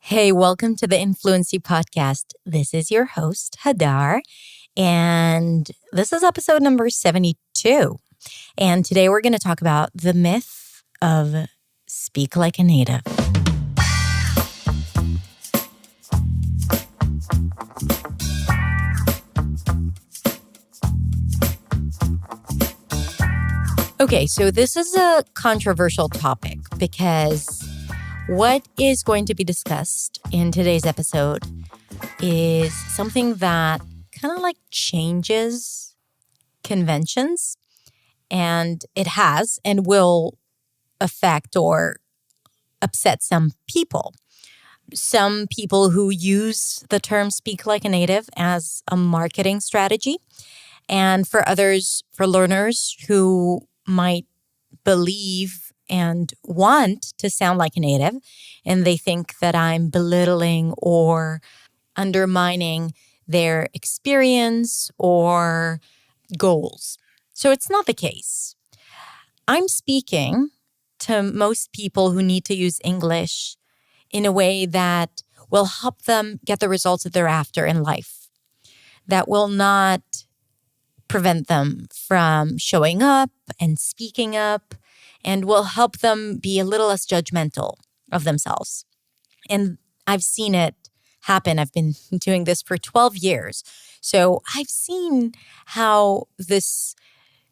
Hey, welcome to the Influency Podcast. This is your host, Hadar, and this is episode number 72. And today we're going to talk about the myth of speak like a native. Okay, so this is a controversial topic because what is going to be discussed in today's episode is something that kind of like changes conventions, and it has and will affect or upset some people. Some people who use the term speak like a native as a marketing strategy, and for others, for learners who might believe and want to sound like a native, and they think that I'm belittling or undermining their experience or goals. So it's not the case. I'm speaking to most people who need to use English in a way that will help them get the results that they're after in life, that will not prevent them from showing up and speaking up, and will help them be a little less judgmental of themselves. And I've seen it happen. I've been doing this for 12 years. So I've seen how this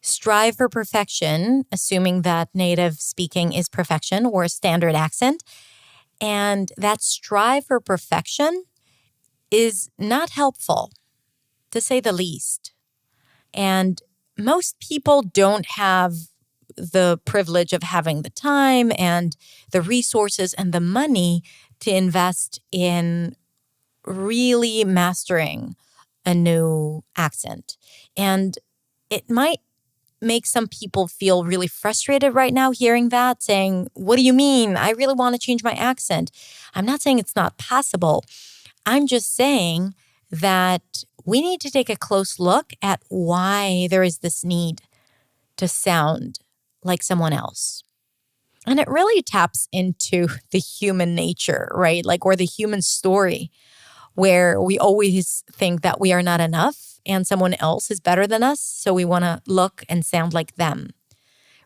strive for perfection, assuming that native speaking is perfection or a standard accent, and that strive for perfection is not helpful, to say the least. And most people don't have the privilege of having the time and the resources and the money to invest in really mastering a new accent. And it might make some people feel really frustrated right now hearing that, saying, what do you mean? I really want to change my accent. I'm not saying it's not possible. I'm just saying that we need to take a close look at why there is this need to sound like someone else. And it really taps into the human nature, right? Or the human story, where we always think that we are not enough and someone else is better than us. So we want to look and sound like them,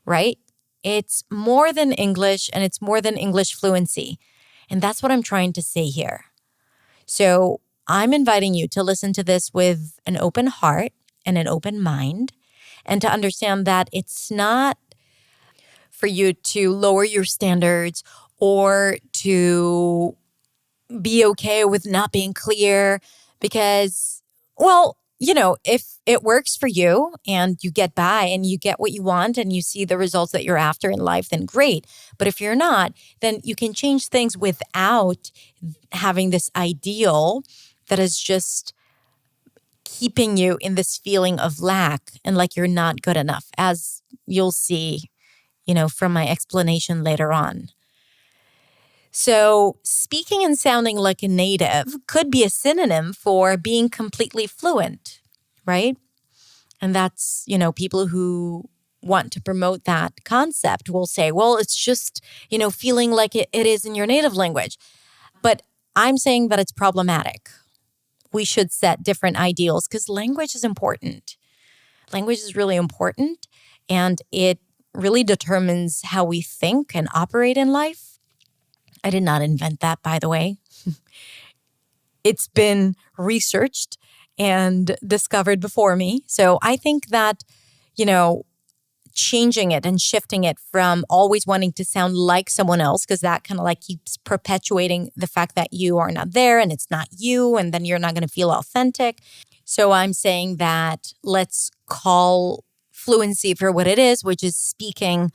right? It's more than English, and it's more than English fluency. And that's what I'm trying to say here. So I'm inviting you to listen to this with an open heart and an open mind, and to understand that it's not for you to lower your standards or to be okay with not being clear because, if it works for you and you get by and you get what you want and you see the results that you're after in life, then great. But if you're not, then you can change things without having this ideal that is just keeping you in this feeling of lack and like you're not good enough, as you'll see, from my explanation later on. So speaking and sounding like a native could be a synonym for being completely fluent, right? And that's, people who want to promote that concept will say, well, it's just, feeling like it is in your native language. But I'm saying that it's problematic. We should set different ideals because language is important. Language is really important, and it really determines how we think and operate in life. I did not invent that, by the way. It's been researched and discovered before me. So I think that, changing it and shifting it from always wanting to sound like someone else, because that kind of keeps perpetuating the fact that you are not there and it's not you, and then you're not going to feel authentic. So I'm saying that let's call fluency for what it is, which is speaking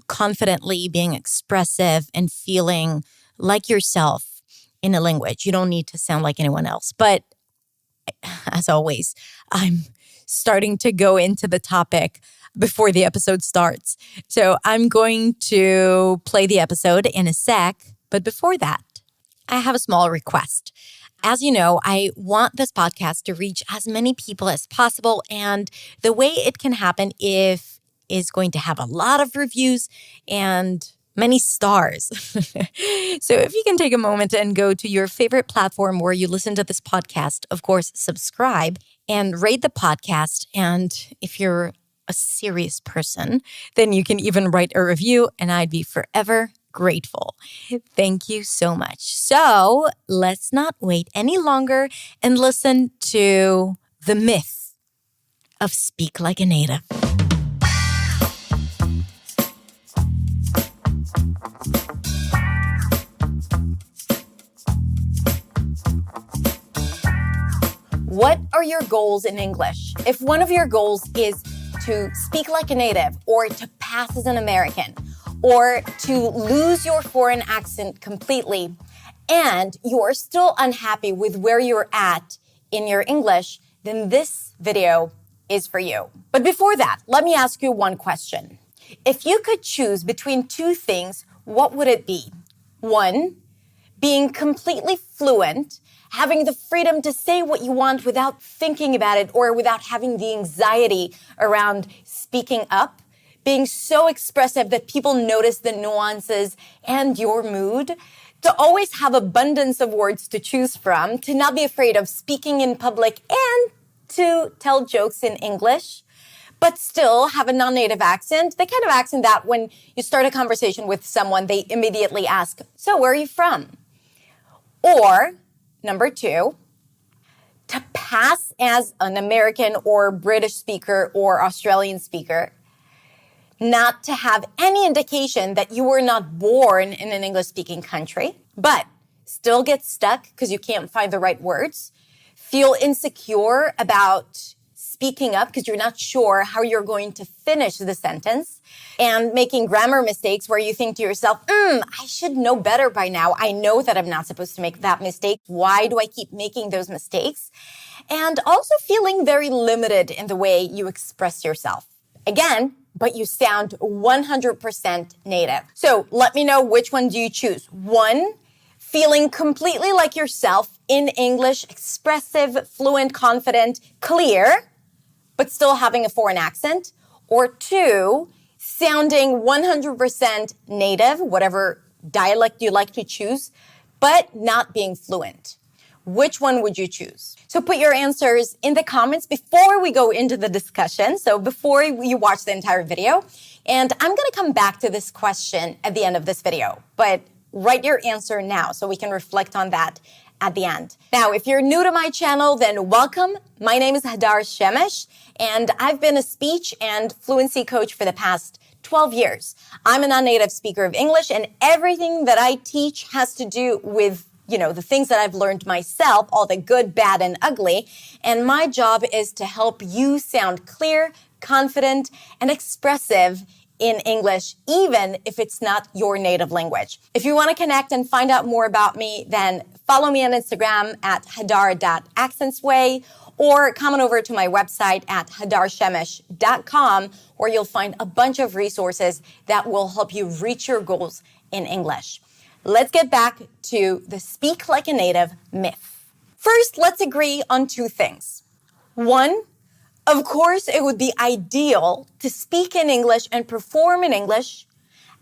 confidently, being expressive, and feeling like yourself in a language. You don't need to sound like anyone else. But as always, I'm starting to go into the topic before the episode starts. So I'm going to play the episode in a sec. But before that, I have a small request. As you know, I want this podcast to reach as many people as possible. And the way it can happen is going to have a lot of reviews and many stars. So if you can take a moment and go to your favorite platform where you listen to this podcast, of course, subscribe and rate the podcast. And if you're a serious person, then you can even write a review and I'd be forever grateful. Thank you so much. So let's not wait any longer and listen to the myth of Speak Like a Native. What are your goals in English? If one of your goals is to speak like a native or to pass as an American or to lose your foreign accent completely and you're still unhappy with where you're at in your English, then this video is for you. But before that, let me ask you one question. If you could choose between two things, what would it be? One, being completely fluent, having the freedom to say what you want without thinking about it or without having the anxiety around speaking up, being so expressive that people notice the nuances and your mood, to always have abundance of words to choose from, to not be afraid of speaking in public and to tell jokes in English, but still have a non-native accent, the kind of accent that when you start a conversation with someone, they immediately ask, "So where are you from?" Or, number two, to pass as an American or British speaker or Australian speaker, not to have any indication that you were not born in an English-speaking country, but still get stuck because you can't find the right words, feel insecure about speaking up because you're not sure how you're going to finish the sentence, and making grammar mistakes where you think to yourself, I should know better by now. I know that I'm not supposed to make that mistake. Why do I keep making those mistakes? And also feeling very limited in the way you express yourself. Again, but you sound 100% native. So let me know, which one do you choose? One, feeling completely like yourself in English, expressive, fluent, confident, clear, but still having a foreign accent. Or two, sounding 100% native, whatever dialect you like to choose, but not being fluent. Which one would you choose? So put your answers in the comments before we go into the discussion. So before you watch the entire video. And I'm going to come back to this question at the end of this video. But write your answer now so we can reflect on that at the end. Now, if you're new to my channel, then welcome. My name is Hadar Shemesh, and I've been a speech and fluency coach for the past 12 years. I'm a non-native speaker of English, and everything that I teach has to do with the things that I've learned myself, all the good, bad, and ugly. And my job is to help you sound clear, confident, and expressive in English, even if it's not your native language. If you want to connect and find out more about me, then follow me on Instagram at hadar.accentsway, or come on over to my website at hadarshemesh.com, where you'll find a bunch of resources that will help you reach your goals in English. Let's get back to the Speak Like a Native myth. First, let's agree on two things. One, of course, it would be ideal to speak in English and perform in English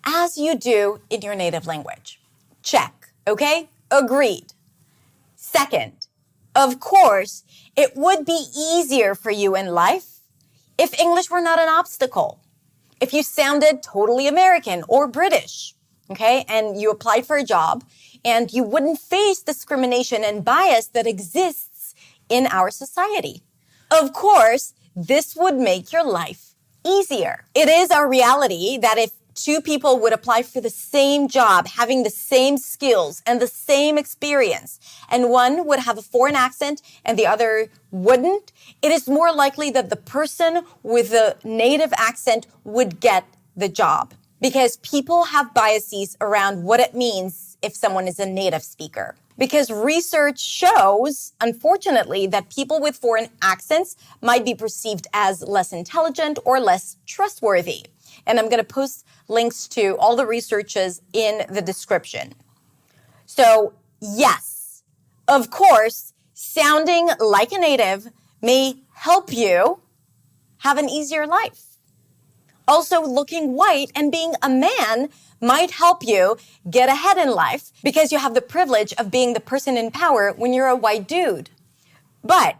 as you do in your native language. Check, okay? Agreed. Second, of course, it would be easier for you in life if English were not an obstacle. If you sounded totally American or British, okay, and you applied for a job, and you wouldn't face discrimination and bias that exists in our society. Of course, this would make your life easier. It is our reality that if two people would apply for the same job, having the same skills and the same experience, and one would have a foreign accent and the other wouldn't, it is more likely that the person with the native accent would get the job. Because people have biases around what it means if someone is a native speaker. Because research shows, unfortunately, that people with foreign accents might be perceived as less intelligent or less trustworthy. And I'm going to post links to all the researches in the description. So, yes, of course, sounding like a native may help you have an easier life. Also, looking white and being a man might help you get ahead in life because you have the privilege of being the person in power when you're a white dude. But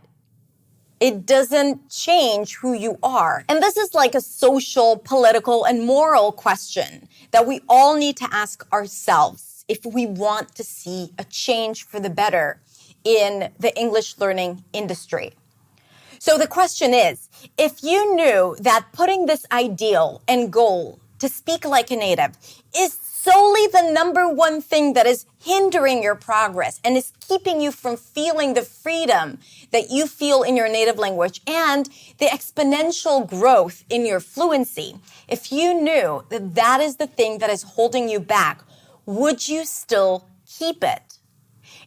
it doesn't change who you are. And this is like a social, political, and moral question that we all need to ask ourselves if we want to see a change for the better in the English learning industry. So the question is, if you knew that putting this ideal and goal to speak like a native is solely the number one thing that is hindering your progress and is keeping you from feeling the freedom that you feel in your native language and the exponential growth in your fluency, if you knew that that is the thing that is holding you back, would you still keep it?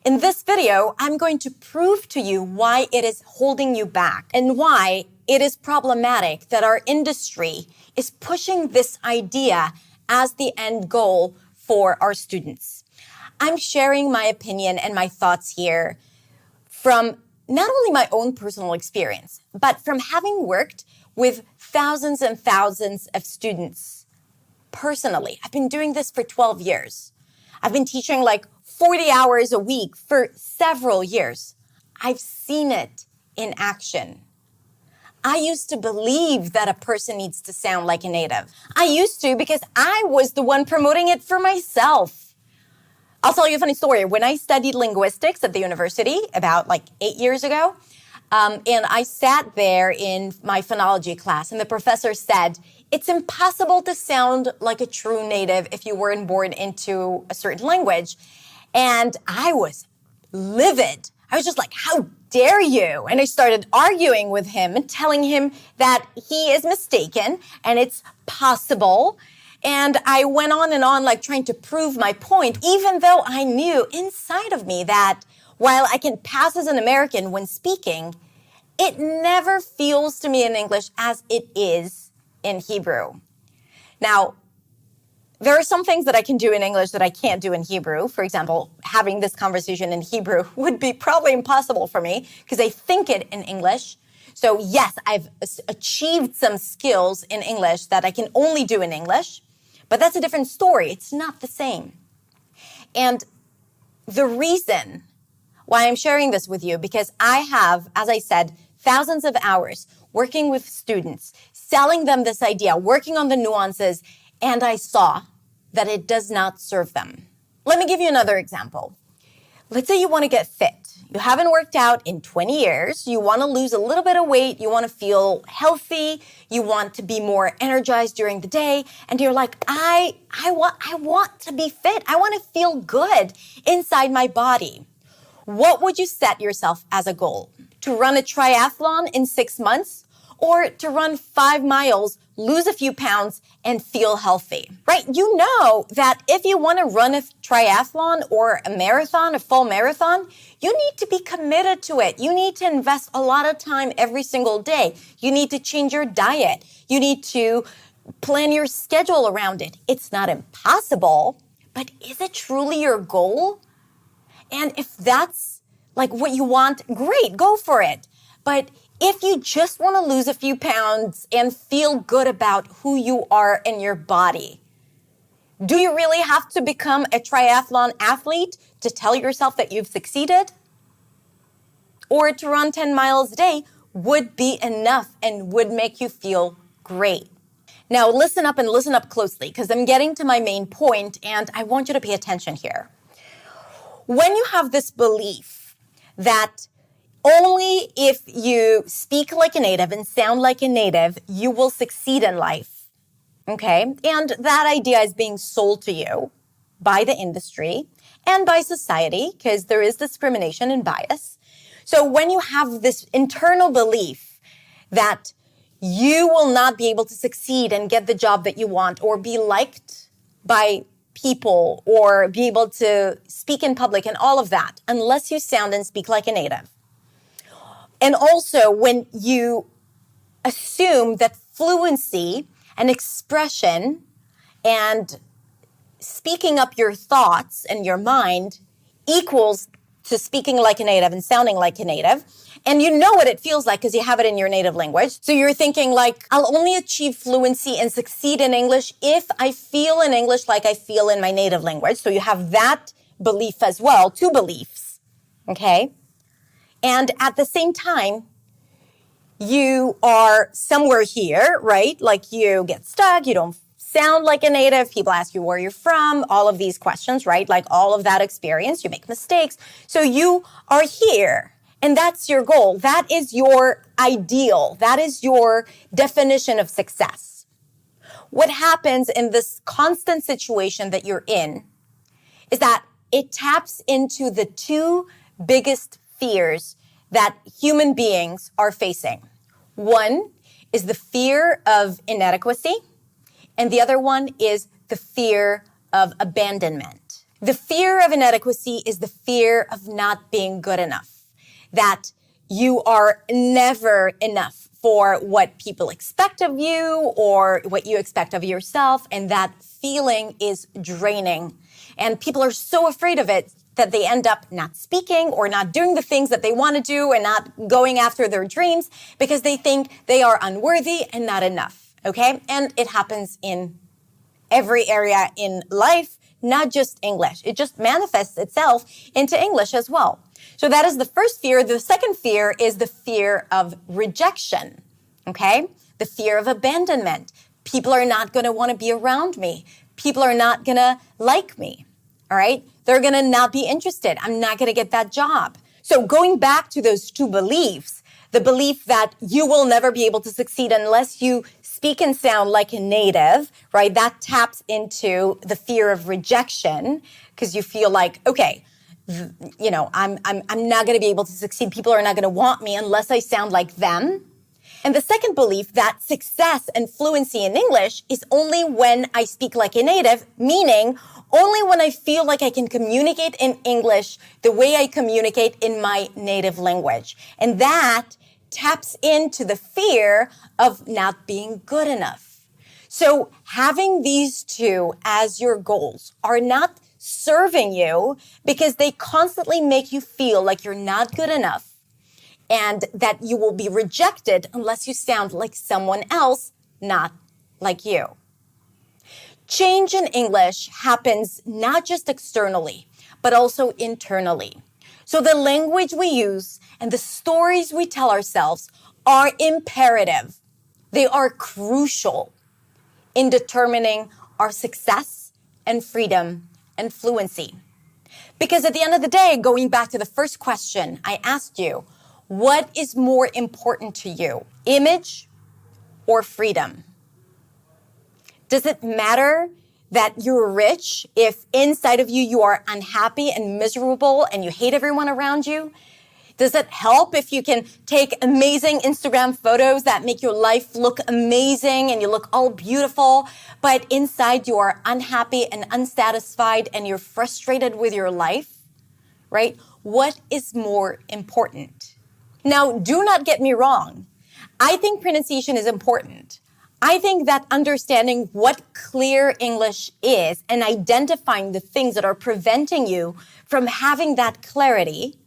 In this video, I'm going to prove to you why it is holding you back and why it is problematic that our industry is pushing this idea as the end goal for our students. I'm sharing my opinion and my thoughts here from not only my own personal experience, but from having worked with thousands and thousands of students personally. I've been doing this for 12 years. I've been teaching like 40 hours a week for several years. I've seen it in action. I used to believe that a person needs to sound like a native. I used to because I was the one promoting it for myself. I'll tell you a funny story. When I studied linguistics at the university about like 8 years ago, and I sat there in my phonology class, and the professor said, it's impossible to sound like a true native if you weren't born into a certain language. And I was livid. I was just like, how dare you? And I started arguing with him and telling him that he is mistaken and it's possible. And I went on and on, like trying to prove my point, even though I knew inside of me that while I can pass as an American when speaking, it never feels to me in English as it is in Hebrew. Now, there are some things that I can do in English that I can't do in Hebrew. For example, having this conversation in Hebrew would be probably impossible for me because I think it in English. So yes, I've achieved some skills in English that I can only do in English, but that's a different story. It's not the same. And the reason why I'm sharing this with you, because I have, as I said, thousands of hours working with students, selling them this idea, working on the nuances, and I saw that it does not serve them. Let me give you another example. Let's say you want to get fit. You haven't worked out in 20 years. You want to lose a little bit of weight. You want to feel healthy. You want to be more energized during the day. And you're like, I want to be fit. I want to feel good inside my body. What would you set yourself as a goal? To run a triathlon in 6 months? Or to run 5 miles, lose a few pounds, and feel healthy, right? You know that if you want to run a triathlon or a marathon, a full marathon, you need to be committed to it. You need to invest a lot of time every single day. You need to change your diet. You need to plan your schedule around it. It's not impossible, but is it truly your goal? And if that's like what you want, great, go for it. But if you just want to lose a few pounds and feel good about who you are and your body, do you really have to become a triathlon athlete to tell yourself that you've succeeded? Or to run 10 miles a day would be enough and would make you feel great. Now, listen up and listen up closely because I'm getting to my main point and I want you to pay attention here. When you have this belief that only if you speak like a native and sound like a native, you will succeed in life, okay? And that idea is being sold to you by the industry and by society because there is discrimination and bias. So when you have this internal belief that you will not be able to succeed and get the job that you want or be liked by people or be able to speak in public and all of that, unless you sound and speak like a native. And also when you assume that fluency and expression and speaking up your thoughts and your mind equals to speaking like a native and sounding like a native. And you know what it feels like because you have it in your native language. So you're thinking like, I'll only achieve fluency and succeed in English if I feel in English like I feel in my native language. So you have that belief as well, two beliefs, okay? And at the same time, you are somewhere here, right? Like you get stuck, you don't sound like a native, people ask you where you're from, all of these questions, right? Like all of that experience, you make mistakes. So you are here. And that's your goal. That is your ideal. That is your definition of success. What happens in this constant situation that you're in is that it taps into the two biggest fears that human beings are facing. One is the fear of inadequacy, and the other one is the fear of abandonment. The fear of inadequacy is the fear of not being good enough. That you are never enough for what people expect of you or what you expect of yourself. And that feeling is draining. And people are so afraid of it that they end up not speaking or not doing the things that they want to do and not going after their dreams because they think they are unworthy and not enough. Okay? And it happens in every area in life, not just English. It just manifests itself into English as well. So that is the first fear. The second fear is the fear of rejection, okay? The fear of abandonment. People are not going to want to be around me. People are not going to like me, all right? They're going to not be interested. I'm not going to get that job. So going back to those two beliefs, the belief that you will never be able to succeed unless you speak and sound like a native, right? That taps into the fear of rejection because you feel like, okay, you know, I'm not going to be able to succeed. People are not going to want me unless I sound like them. And the second belief that success and fluency in English is only when I speak like a native, meaning only when I feel like I can communicate in English the way I communicate in my native language. And that taps into the fear of not being good enough. So having these two as your goals are not serving you because they constantly make you feel like you're not good enough and that you will be rejected unless you sound like someone else, not like you. Change in English happens not just externally, but also internally. So the language we use and the stories we tell ourselves are imperative. They are crucial in determining our success and freedom and fluency. Because at the end of the day, going back to the first question I asked you, what is more important to you, image or freedom? Does it matter that you're rich if inside of you, you are unhappy and miserable and you hate everyone around you? Does it help if you can take amazing Instagram photos that make your life look amazing and you look all beautiful, but inside you are unhappy and unsatisfied and you're frustrated with your life, right? What is more important? Now, do not get me wrong. I think pronunciation is important. I think that understanding what clear English is and identifying the things that are preventing you from having that clarity,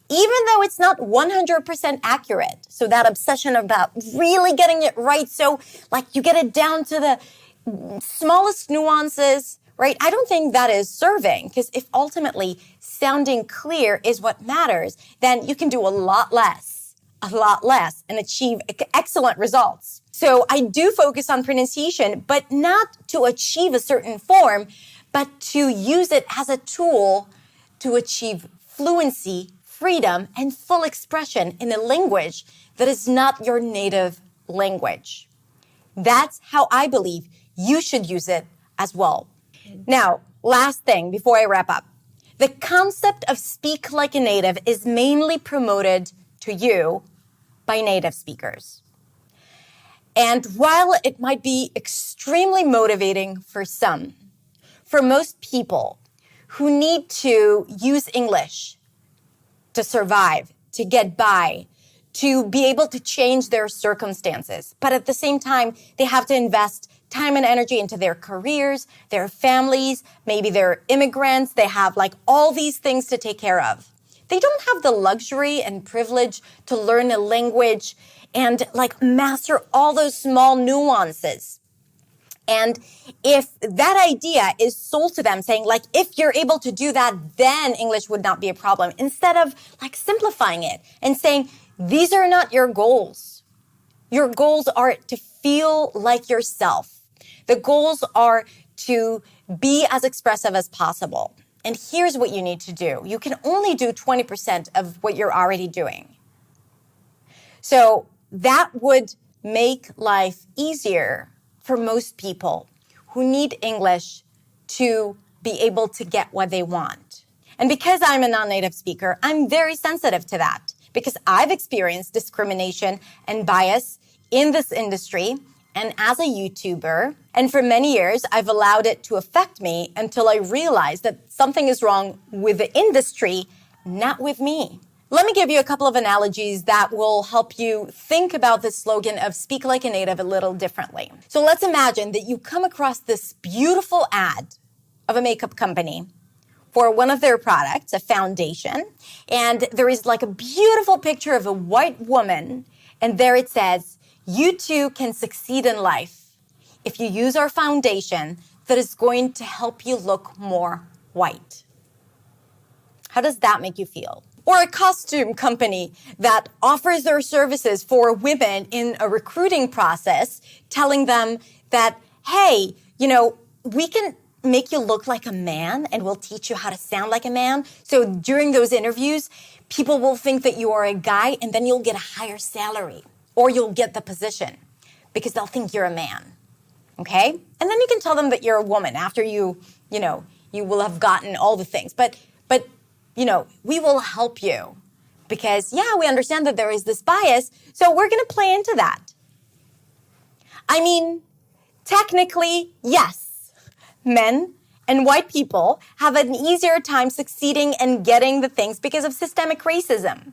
even though it's not 100% accurate. So that obsession about really getting it right. So like you get it down to the smallest nuances, right? I don't think that is serving because if ultimately sounding clear is what matters, then you can do a lot less and achieve excellent results. So I do focus on pronunciation, but not to achieve a certain form, but to use it as a tool to achieve fluency, freedom, and full expression in a language that is not your native language. That's how I believe you should use it as well. Now, last thing before I wrap up. The concept of speak like a native is mainly promoted to you by native speakers. And while it might be extremely motivating for some, for most people who need to use English to survive, to get by, to be able to change their circumstances. But at the same time, they have to invest time and energy into their careers, their families, maybe they're immigrants, they have like all these things to take care of. They don't have the luxury and privilege to learn a language and like master all those small nuances. And if that idea is sold to them saying like, if you're able to do that, then English would not be a problem, instead of like simplifying it and saying, these are not your goals. Your goals are to feel like yourself. The goals are to be as expressive as possible. And here's what you need to do. You can only do 20% of what you're already doing. So that would make life easier for most people who need English to be able to get what they want. And because I'm a non-native speaker, I'm very sensitive to that because I've experienced discrimination and bias in this industry and as a YouTuber. And for many years, I've allowed it to affect me until I realized that something is wrong with the industry, not with me. Let me give you a couple of analogies that will help you think about the slogan of speak like a native a little differently. So let's imagine that you come across this beautiful ad of a makeup company for one of their products, a foundation, and there is like a beautiful picture of a white woman, and there it says, you too can succeed in life if you use our foundation that is going to help you look more white. How does that make you feel? Or a costume company that offers their services for women in a recruiting process, telling them that, hey, we can make you look like a man and we'll teach you how to sound like a man. So during those interviews, people will think that you are a guy and then you'll get a higher salary or you'll get the position because they'll think you're a man. Okay? And then you can tell them that you're a woman after you will have gotten all the things. But we will help you because, we understand that there is this bias, so we're going to play into that. I mean, technically, yes, men and white people have an easier time succeeding and getting the things because of systemic racism.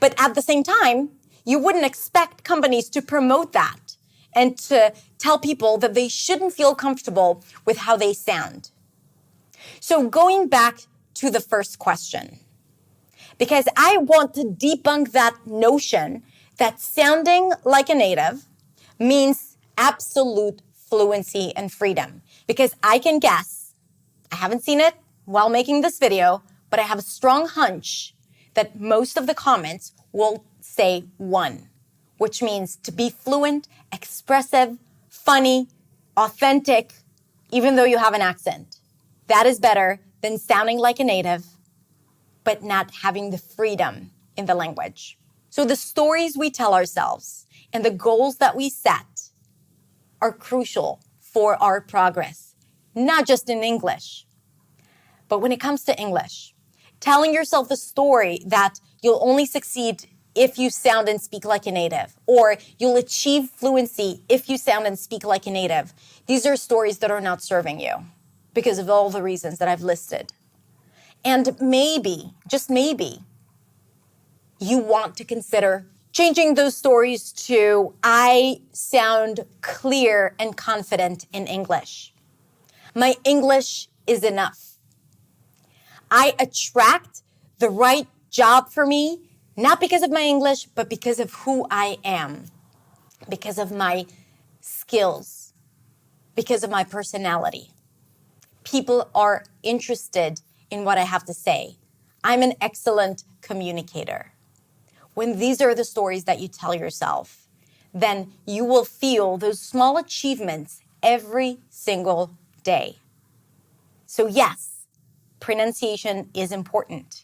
But at the same time, you wouldn't expect companies to promote that and to tell people that they shouldn't feel comfortable with how they sound. So going back to the first question, because I want to debunk that notion that sounding like a native means absolute fluency and freedom. Because I can guess, I haven't seen it while making this video, but I have a strong hunch that most of the comments will say 1, which means to be fluent, expressive, funny, authentic, even though you have an accent. That is better than sounding like a native, but not having the freedom in the language. So the stories we tell ourselves and the goals that we set are crucial for our progress, not just in English. But when it comes to English, telling yourself the story that you'll only succeed if you sound and speak like a native, or you'll achieve fluency if you sound and speak like a native, these are stories that are not serving you because of all the reasons that I've listed. And maybe, just maybe, you want to consider changing those stories to, I sound clear and confident in English. My English is enough. I attract the right job for me, not because of my English, but because of who I am, because of my skills, because of my personality. People are interested in what I have to say. I'm an excellent communicator. When these are the stories that you tell yourself, then you will feel those small achievements every single day. So yes, pronunciation is important,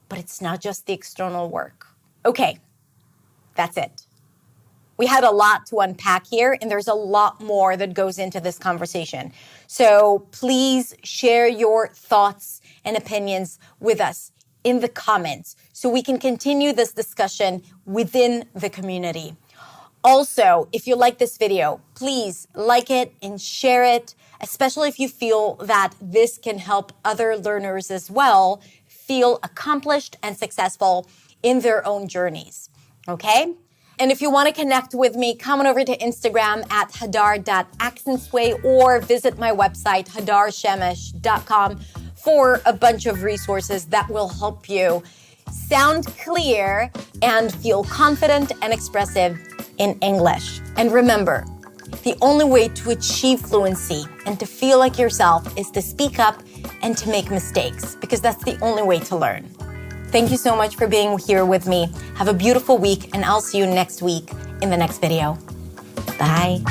but it's not just the external work. Okay, that's it. We had a lot to unpack here, and there's a lot more that goes into this conversation. So please share your thoughts and opinions with us in the comments so we can continue this discussion within the community. Also, if you like this video, please like it and share it, especially if you feel that this can help other learners as well feel accomplished and successful in their own journeys, okay? And if you want to connect with me, come on over to Instagram at hadar.accentsway or visit my website, hadarshemesh.com, for a bunch of resources that will help you sound clear, and feel confident and expressive in English. And remember, the only way to achieve fluency and to feel like yourself is to speak up and to make mistakes, because that's the only way to learn. Thank you so much for being here with me. Have a beautiful week, and I'll see you next week in the next video. Bye.